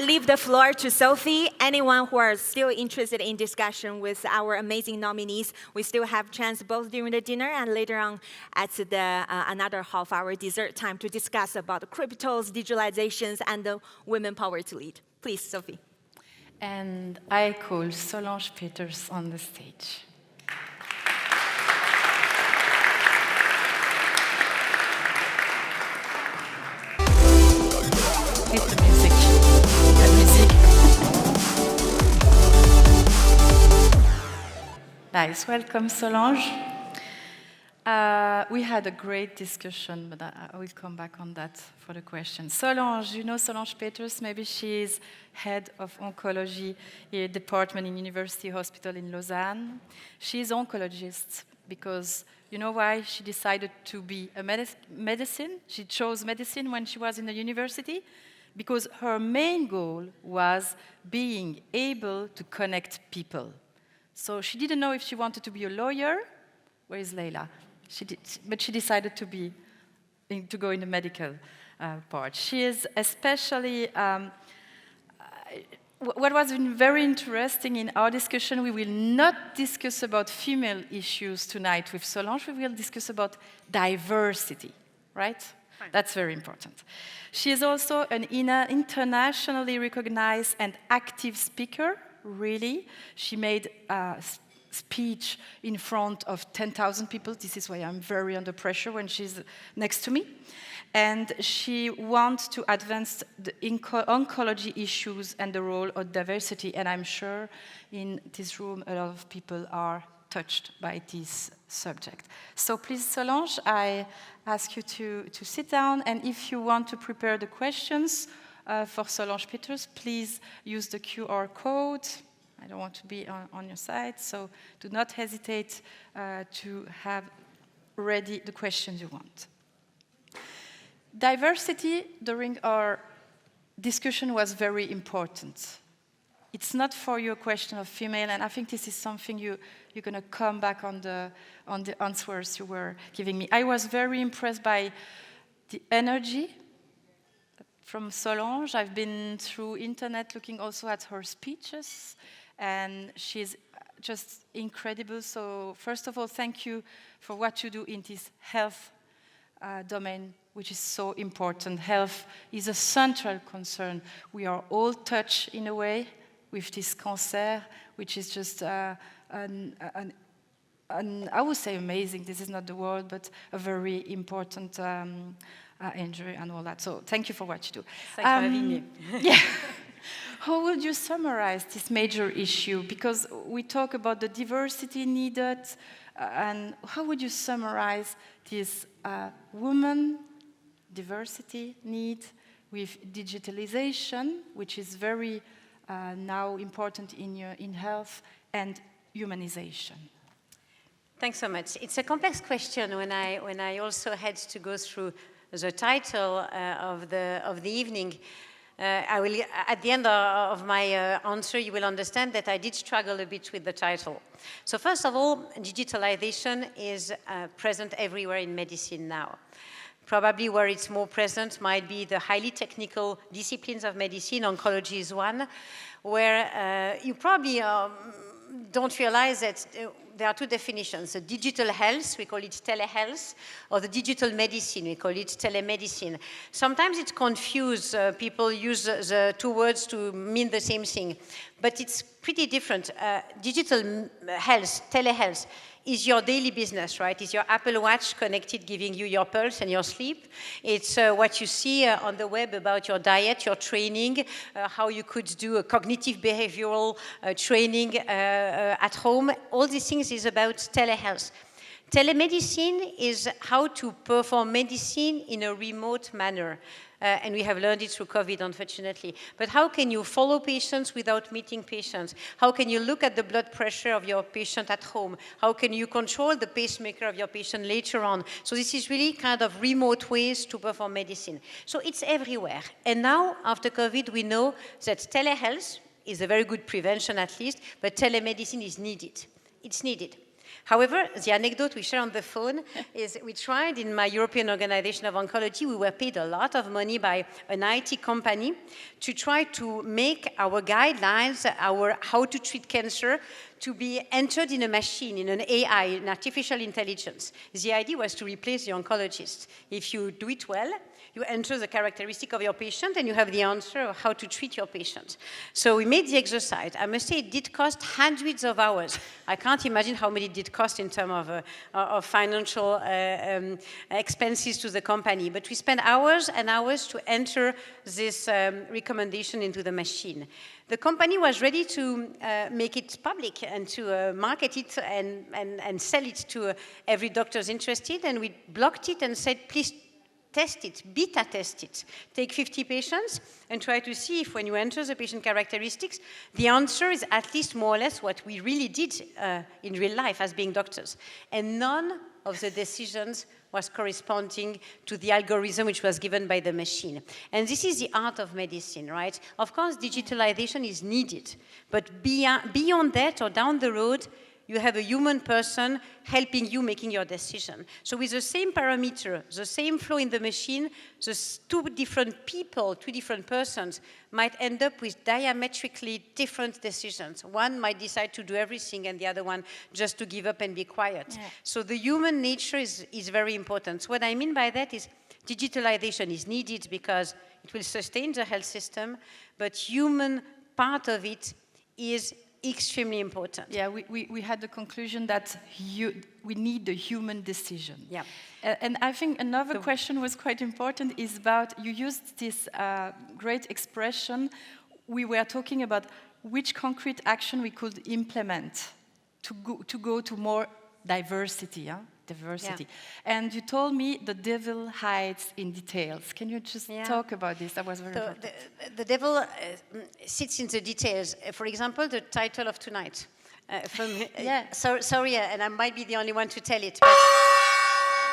leave the floor to Sophie. Anyone who are still interested in discussion with our amazing nominees, we still have chance both during the dinner and later on at the another half-hour dessert time to discuss about cryptos, digitalizations, and the women power to lead. Please, Sophie. And I call Solange Peters on the stage. Hit the music. The music. Nice. Welcome, Solange. We had a great discussion, but I will come back on that for the question. Solange, you know Solange Peters? Maybe she is head of oncology department in University Hospital in Lausanne. She is oncologist because you know why she decided to be a medicine? She chose medicine when she was in the university because her main goal was being able to connect people. So she didn't know if she wanted to be a lawyer. Where is Leila? But she decided to go in the medical part. She is especially, what was very interesting in our discussion, we will not discuss about female issues tonight with Solange, we will discuss about diversity, right? Fine. That's very important. She is also an internationally recognized and active speaker, really. She made speech in front of 10,000 people. This is why I'm very under pressure when she's next to me. And she wants to advance the oncology issues and the role of diversity. And I'm sure in this room a lot of people are touched by this subject. So please, Solange, I ask you to sit down. And if you want to prepare the questions for Solange Peters, please use the QR code. I don't want to be on your side, so do not hesitate to have ready the questions you want. Diversity during our discussion was very important. It's not for you a question of female, and I think this is something you're going to come back on the answers you were giving me. I was very impressed by the energy from Solange. I've been through internet looking also at her speeches, and she's just incredible. So first of all, thank you for what you do in this health domain, which is so important. Health is a central concern. We are all touched in a way with this cancer, which is just I would say amazing. This is not the word, but a very important injury and all that. So thank you for what you do. Thanks for having me. Yeah. How would you summarize this major issue? Because we talk about the diversity needed, and how would you summarize this woman diversity need with digitalization, which is very now important in health, and humanization? Thanks so much. It's a complex question. When I also had to go through the title of the evening, I will, at the end of my answer, you will understand that I did struggle a bit with the title. So first of all, digitalization is present everywhere in medicine now. Probably where it's more present might be the highly technical disciplines of medicine. Oncology is one, where you probably don't realize that there are two definitions. The digital health, we call it telehealth, or the digital medicine, we call it telemedicine. Sometimes it's confused. People use the two words to mean the same thing. But it's pretty different. Digital health, telehealth, is your daily business, right? It's your Apple Watch connected, giving you your pulse and your sleep. It's what you see on the web about your diet, your training, how you could do a cognitive behavioral training at home. All these things is about telehealth. Telemedicine is how to perform medicine in a remote manner. And we have learned it through COVID, unfortunately. But how can you follow patients without meeting patients? How can you look at the blood pressure of your patient at home? How can you control the pacemaker of your patient later on? So this is really kind of remote ways to perform medicine. So it's everywhere. And now, after COVID, we know that telehealth is a very good prevention at least, but telemedicine is needed. It's needed. However, the anecdote we share on the phone is we tried in my European Organization of Oncology, we were paid a lot of money by an IT company to try to make our guidelines, our how to treat cancer, to be entered in a machine, in an AI, in artificial intelligence. The idea was to replace the oncologist. If you do it well, you enter the characteristic of your patient and you have the answer of how to treat your patient. So we made the exercise. I must say it did cost hundreds of hours. I can't imagine how many it did cost in terms of financial expenses to the company. But we spent hours and hours to enter this recommendation into the machine. The company was ready to make it public and to market it and sell it to every doctor's interested. And we blocked it and said, please test it, beta test it. Take 50 patients and try to see if when you enter the patient characteristics, the answer is at least more or less what we really did in real life as being doctors. And none of the decisions was corresponding to the algorithm which was given by the machine. And this is the art of medicine, right? Of course, digitalization is needed, but beyond that or down the road, you have a human person helping you making your decision. So with the same parameter, the same flow in the machine, the two different people, two different persons might end up with diametrically different decisions. One might decide to do everything and the other one just to give up and be quiet. Yeah. So the human nature is very important. So what I mean by that is digitalization is needed because it will sustain the health system, but human part of it is extremely important. Yeah, we had the conclusion that we need the human decision. Yeah. And I think another question was quite important is about, you used this great expression, we were talking about which concrete action we could implement to go to more diversity, diversity. Yeah. And you told me the devil hides in details. Can you just talk about this? That was very important. The devil sits in the details. For example, the title of tonight. Sorry, and I might be the only one to tell it.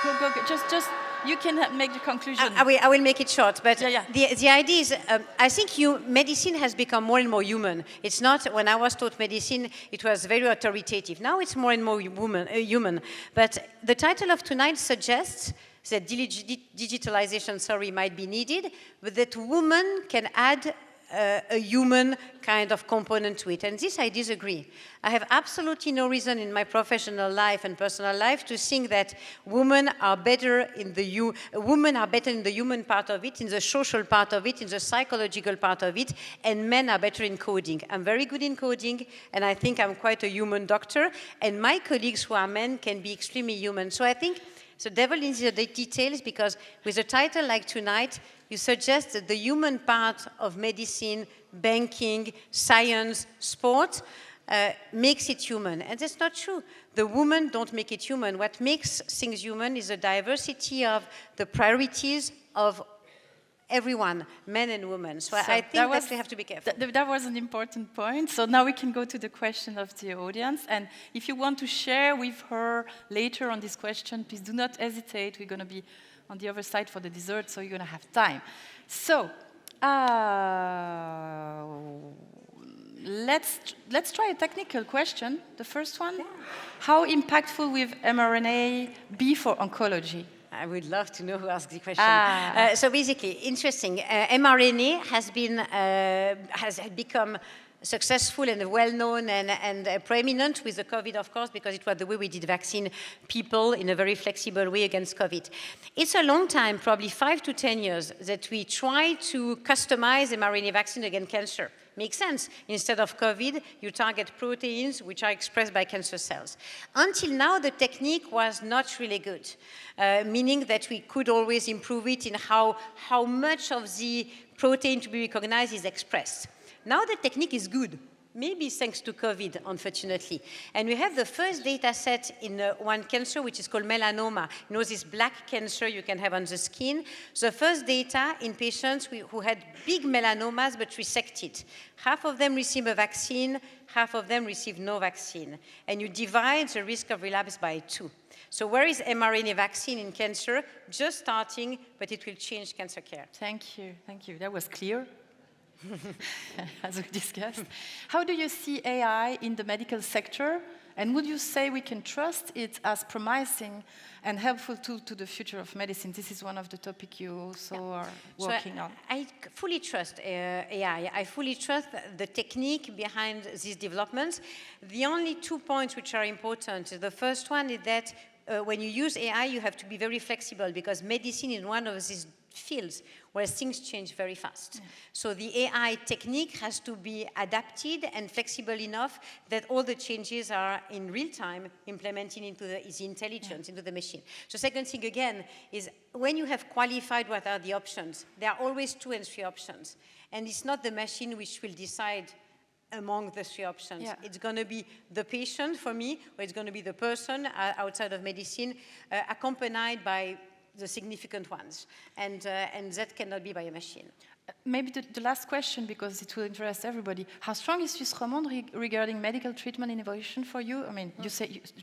But go. Just you can make the conclusion. I will make it short, but the idea is, I think medicine has become more and more human. It's not, when I was taught medicine, it was very authoritative. Now it's more and more human. But the title of tonight suggests that digitalization, might be needed, but that women can add a human kind of component to it. And this I disagree. I have absolutely no reason in my professional life and personal life to think that women are better in the human part of it, in the social part of it, in the psychological part of it, and men are better in coding. I'm very good in coding, and I think I'm quite a human doctor, and my colleagues who are men can be extremely human. So I think the devil is in the details, because with a title like tonight, you suggest that the human part of medicine, banking, science, sport makes it human. And that's not true. The women don't make it human. What makes things human is the diversity of the priorities of everyone, men and women. So I think that we have to be careful. That was an important point. So now we can go to the question of the audience. And if you want to share with her later on this question, please do not hesitate. We're going to be on the other side for the dessert, so you're going to have time. So let's try a technical question. The first one. Yeah. How impactful will mRNA be for oncology? I would love to know who asked the question. So basically, interesting. mRNA has become successful and well-known and preeminent with the COVID, of course, because it was the way we did vaccine people in a very flexible way against COVID. It's a long time, probably 5 to 10 years, that we try to customize mRNA vaccine against cancer. Makes sense. Instead of COVID, you target proteins which are expressed by cancer cells. Until now, the technique was not really good, meaning that we could always improve it in how much of the protein to be recognized is expressed. Now the technique is good, maybe thanks to COVID, unfortunately. And we have the first data set in one cancer, which is called melanoma. You know, this black cancer you can have on the skin. The first data in patients who had big melanomas but resected. Half of them received a vaccine, half of them received no vaccine. And you divide the risk of relapse by 2. So where is mRNA vaccine in cancer? Just starting, but it will change cancer care. Thank you. That was clear. As we discussed. How do you see AI in the medical sector And would you say we can trust it as promising and helpful to the future of medicine? This is one of the topics you also are working on. I fully trust AI. I fully trust the technique behind these developments. The only 2 points which are important. The first one is that when you use AI, you have to be very flexible because medicine is one of these fields where things change very fast. So the AI technique has to be adapted and flexible enough that all the changes are in real time implemented into the intelligence, into the machine. So second thing again is when you have qualified what are the options, there are always 2 and 3 options. And it's not the machine which will decide among the 3 options. Yeah. It's going to be the patient for me, or it's going to be the person outside of medicine accompanied by the significant ones. And that cannot be by a machine. Maybe the last question, because it will interest everybody. How strong is Suisse Romande regarding medical treatment innovation for you? I mean, you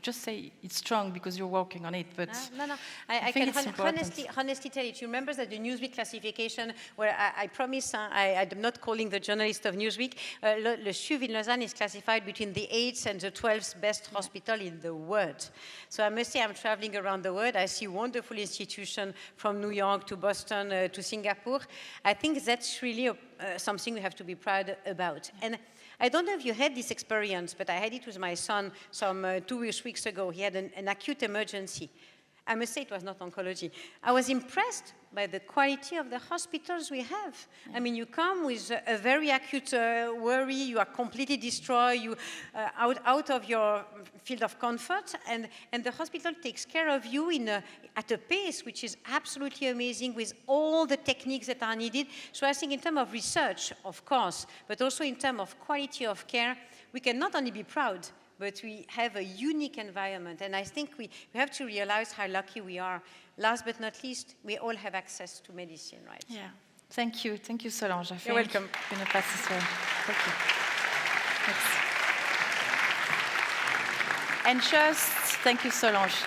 just say it's strong because you're working on it, but No. I can think it's honestly tell it. You remember that the Newsweek classification, where I promise, I'm not calling the journalist of Newsweek, Le CHUV in Lausanne is classified between the 8th and the 12th best hospital in the world. So I must say I'm traveling around the world. I see wonderful institutions from New York to Boston to Singapore. I think that's really something we have to be proud about. And I don't know if you had this experience, but I had it with my son some 2 weeks ago. He had an acute emergency. I must say it was not oncology. I was impressed by the quality of the hospitals we have. I mean, you come with a very acute worry, you are completely destroyed, you out of your field of comfort, and the hospital takes care of you at a pace which is absolutely amazing with all the techniques that are needed. So I think in terms of research, of course, but also in terms of quality of care, we can not only be proud, but we have a unique environment. And I think we have to realize how lucky we are. Last but not least, we all have access to medicine, right? yeah. Thank you, Solange. You're welcome. Thank you. Thanks. And just thank you, Solange.